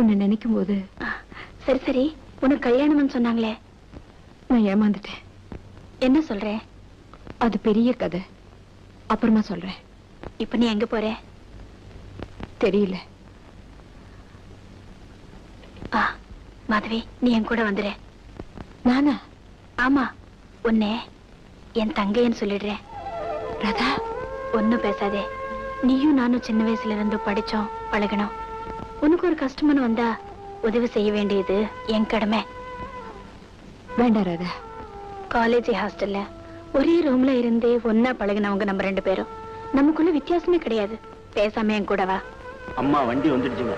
உன்னை நினைக்கும் போது. சரி சரி, உனக்கு கல்யாணம்னு சொன்னாங்களே, நான் ஏமாந்துட்டேன். என்ன சொல்றேன்? அது பெரிய கதை, அப்புறமா சொல்றேன். இப்ப நீ எங்க போற? தெரியல. மாதவி, நீ என் கூட வந்துரு. நானா? ஆமா, உன்னை என் தங்கைன்னு சொல்லிடுறேன். ராதா, ஒன்னும் பேசாதே. நீயும் நானும் சின்ன வயசுல இருந்து படிச்சோம், பழகணும். உனக்கு ஒரு கஷ்டம்னு வந்தா உதவி செய்ய வேண்டியது என் கடமை. வேண்டாம் ராதா. காலேஜ் ஹாஸ்டல்ல ஒரே ரூம்ல இருந்து ஒன்னா பழகினவங்க நம்ம 2 பேரும். நமக்குள்ள வித்தியாசமே கிடையாது. பேசாம என் கூட வா. அம்மா வண்டி வந்துடுச்சுங்க.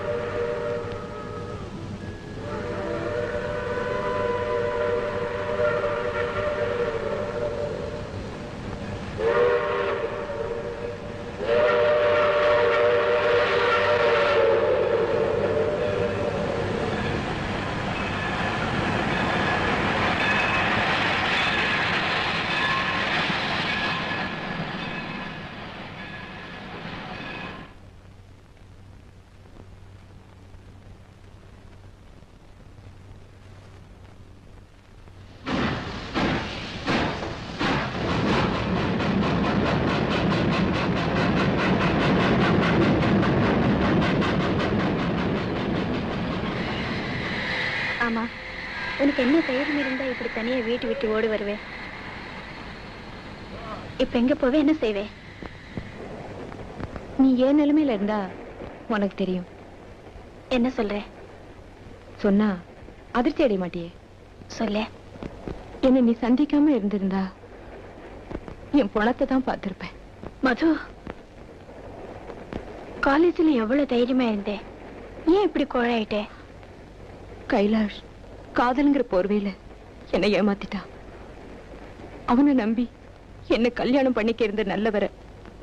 ஆமா, உனக்கு என்ன தைரியம் இருந்தா இப்படி தனியா வீட்டு விட்டு ஓடி வருவே? இப்ப எங்க போவே, என்ன செய்வே? நீ ஏன் நிலைமையில இருந்தா உனக்கு தெரியும். என்ன சொல்ற? சொன்னா அதிர்ச்சி அடைய மாட்டியே. சொல்ல. என்ன நீ சந்திக்காம இருந்திருந்தா என் பணத்தை தான் பார்த்திருப்பேன். மது, காலேஜ்ல எவ்வளவு தைரியமா இருந்தேன், ஏன் இப்படி கோழாயிட்டே? கைலாஷ் காதல்ங்கிற போர்வையில என்னை ஏமாத்திட்டான். அவனை நம்பி என்ன கல்யாணம் பண்ணிக்க இருந்த நல்லவரை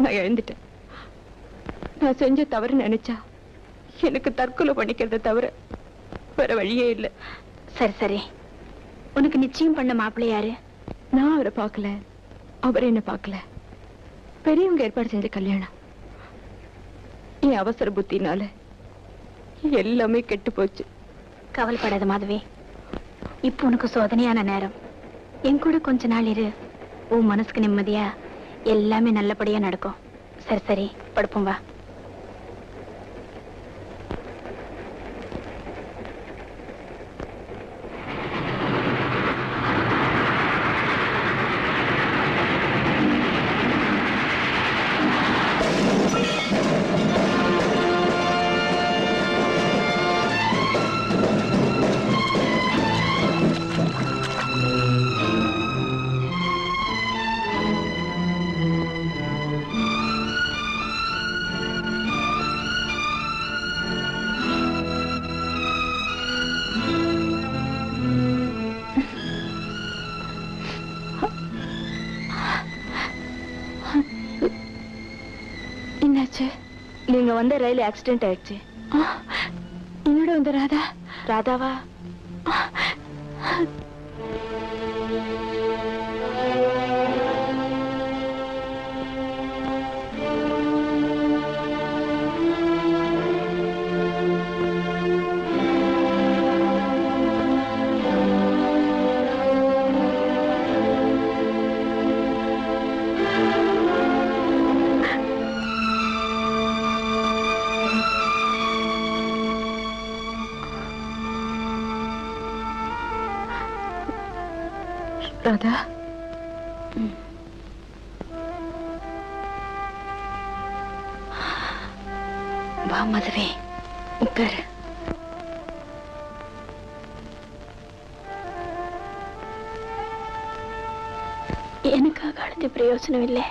நான் இழந்துட்டேன். நான் செஞ்ச தவறு நினைச்சா எனக்கு தற்கொலை பண்ணிக்கிறத தவிர வேற வழியே இல்லை. சரி சரி, உனக்கு நிச்சயம் பண்ண மாப்பிள்ளை யாரு? நான் அவரை பார்க்கல, அவர் என்ன பார்க்கல. பெரியவங்க ஏற்பாடு செஞ்ச கல்யாணம். என் அவசர புத்தினால எல்லாமே கெட்டு போச்சு. கவலைப்படாத மாதவி, இப்ப உனக்கு சோதனையான நேரம். என் கூட கொஞ்ச நாள் இரு, உன் மனசுக்கு நிம்மதியா எல்லாமே நல்லபடியா நடக்கும். சரி சரி, படுப்போம் வா. நீங்க வந்த ரயில் ஆக்சிடென்ட் ஆயிடுச்சு. என்னோட வந்த ராதா? ராதாவா? ராதா, வா மதுவே, உட்காரு. எனக்காக அழுது பிரயோஜனம் இல்லை,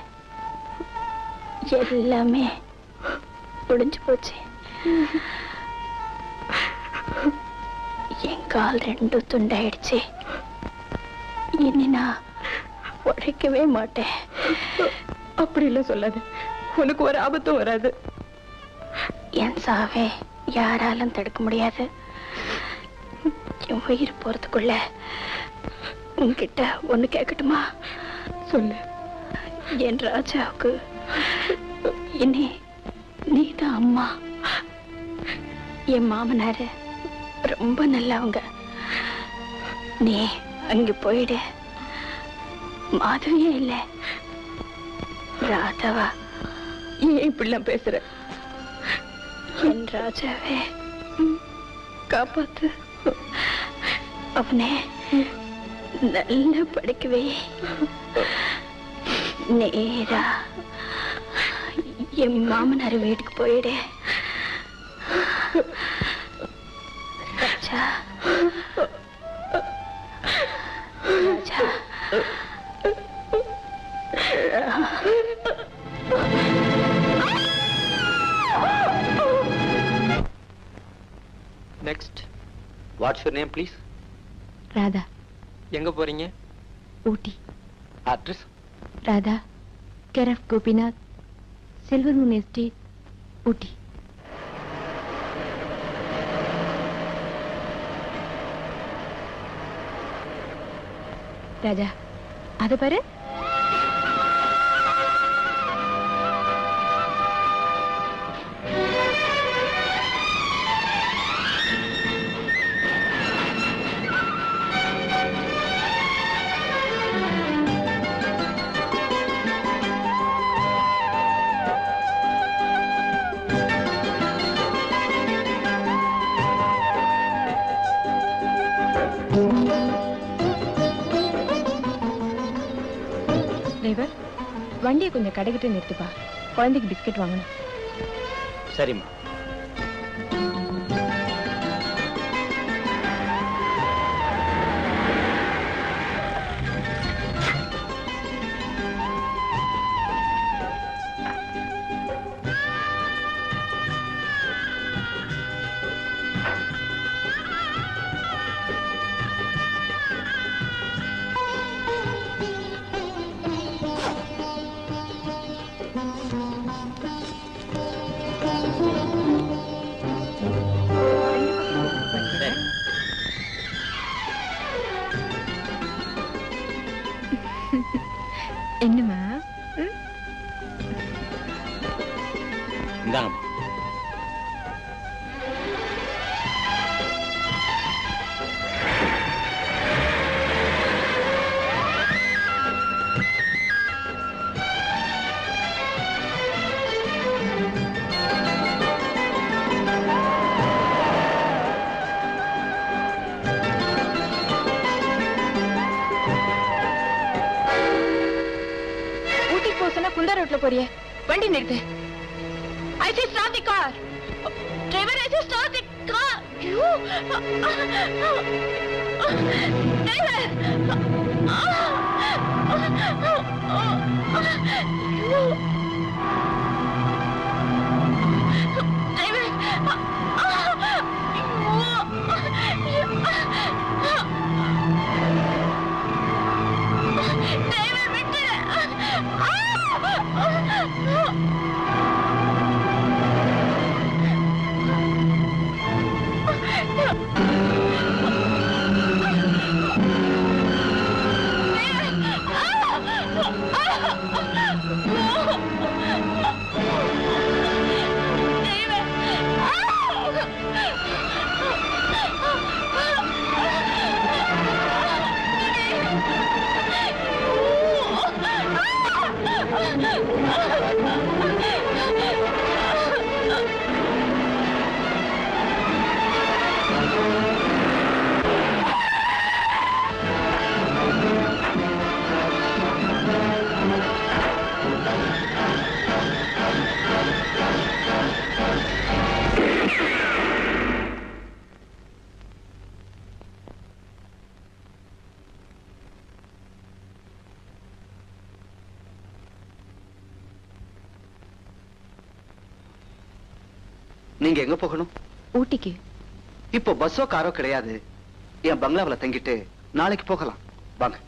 எல்லாமே முடிஞ்சு போச்சு. என் கால் 2 துண்டாயிடுச்சு. இனி நான் உழைக்கவே மாட்டேன். அப்படி இல்ல சொல்லாது, உனக்கு ஒரு ஆபத்தும் வராது. என் சாவே யாராலும் தடுக்க முடியாது. என் உயிர் போறதுக்குள்ள உன்கிட்ட ஒண்ணு கேட்கட்டுமா? சொல்லு. என் ராஜாவுக்கு இனி நீதான் அம்மா. என் மாமனாரு ரொம்ப நல்லவங்க. நீ அங்க போயிடு. மாதவியே இல்ல, ராதாவா. ஏன் இப்படிலாம் பேசுற? என் ராஜாவே காப்பாத்து. அவனே நல்லா படிக்கவே. நேரா என் மாமனார் வீட்டுக்கு போயிடு. Raja Raja. Next. What's your name please? Radha. எங்க போறீங்க? Ooty. Address? Radha, care of Gopinath, Silver Moon Estate, Ooty. Raja, அத பாரு. டிரைவர், வண்டியை கொஞ்சம் கடைக்கிட்டு நிறுத்துப்பா. குழந்தைக்கு பிஸ்கட் வாங்கணும். சரிம்மா. என்னம்மா? இந்தாங்கம்மா. குண்டா ரோட்ல போறிய? வண்டி நிறுத்து. I say start the car. Driver, I say start the car. You. Driver. நீங்க எங்க போகணும்? ஊட்டிக்கு. இப்போ பஸ்ஸோ காரோ கிடையாது. என் பங்களாவில தங்கிட்டு நாளைக்கு போகலாம். வாங்க.